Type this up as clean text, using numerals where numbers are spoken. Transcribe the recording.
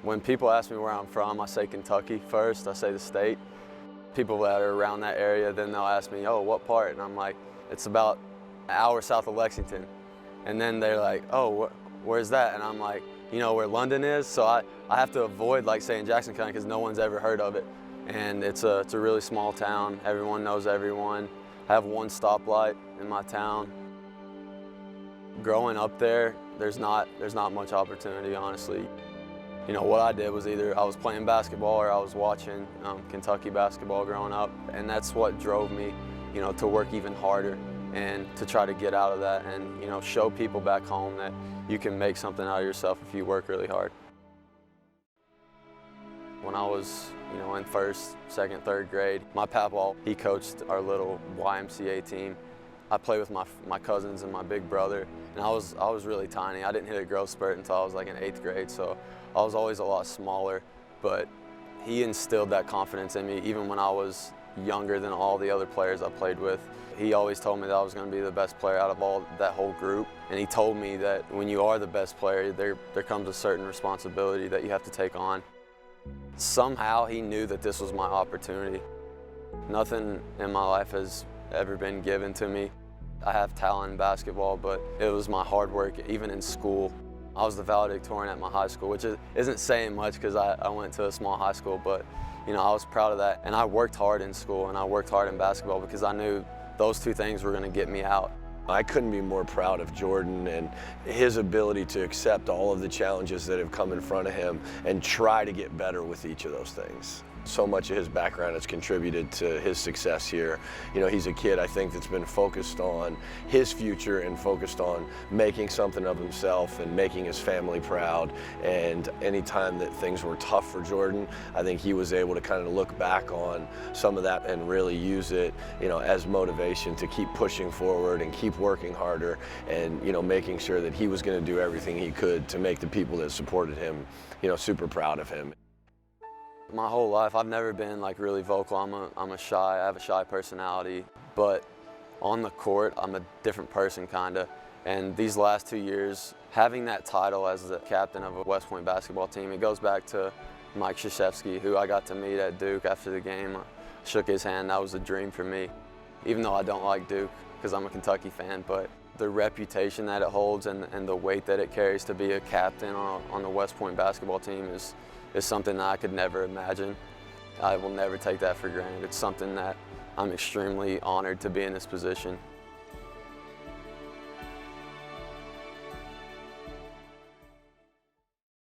When people ask me where I'm from, I say Kentucky first. I say the state. People that are around that area, then they'll ask me, oh, what part? And I'm like, it's about an hour south of Lexington. And then they're like, oh, where's that? And I'm like, you know where London is? So I have to avoid like saying Jackson County because no one's ever heard of it. And it's a really small town. Everyone knows everyone. I have one stoplight in my town. Growing up there, there's not much opportunity, honestly. You know, what I did was either I was playing basketball or I was watching Kentucky basketball growing up. And that's what drove me, you know, to work even harder and to try to get out of that and, you know, show people back home that you can make something out of yourself if you work really hard. When I was, you know, in first, second, third grade, my papa, he coached our little YMCA team. I played with my cousins and my big brother, and I was really tiny. I didn't hit a growth spurt until I was like in 8th grade, so I was always a lot smaller, but he instilled that confidence in me even when I was younger than all the other players I played with. He always told me that I was going to be the best player out of that whole group, and he told me that when you are the best player, there comes a certain responsibility that you have to take on. Somehow he knew that this was my opportunity. Nothing in my life has ever been given to me. I have talent in basketball, but it was my hard work, even in school. I was the valedictorian at my high school, which isn't saying much because I went to a small high school, but you know, I was proud of that. And I worked hard in school and I worked hard in basketball because I knew those two things were going to get me out. I couldn't be more proud of Jordan and his ability to accept all of the challenges that have come in front of him and try to get better with each of those things. So much of his background has contributed to his success here. You know, he's a kid, I think, that's been focused on his future and focused on making something of himself and making his family proud. And anytime that things were tough for Jordan, I think he was able to kind of look back on some of that and really use it, you know, as motivation to keep pushing forward and keep working harder and, you know, making sure that he was going to do everything he could to make the people that supported him, you know, super proud of him. My whole life, I've never been like really vocal. I have a shy personality, but on the court, I'm a different person kinda. And these last 2 years, having that title as the captain of a West Point basketball team, it goes back to Mike Krzyzewski, who I got to meet at Duke after the game. I shook his hand, that was a dream for me. Even though I don't like Duke, because I'm a Kentucky fan, but the reputation that it holds and the weight that it carries to be a captain on the West Point basketball team is something that I could never imagine. I will never take that for granted. It's something that I'm extremely honored to be in this position.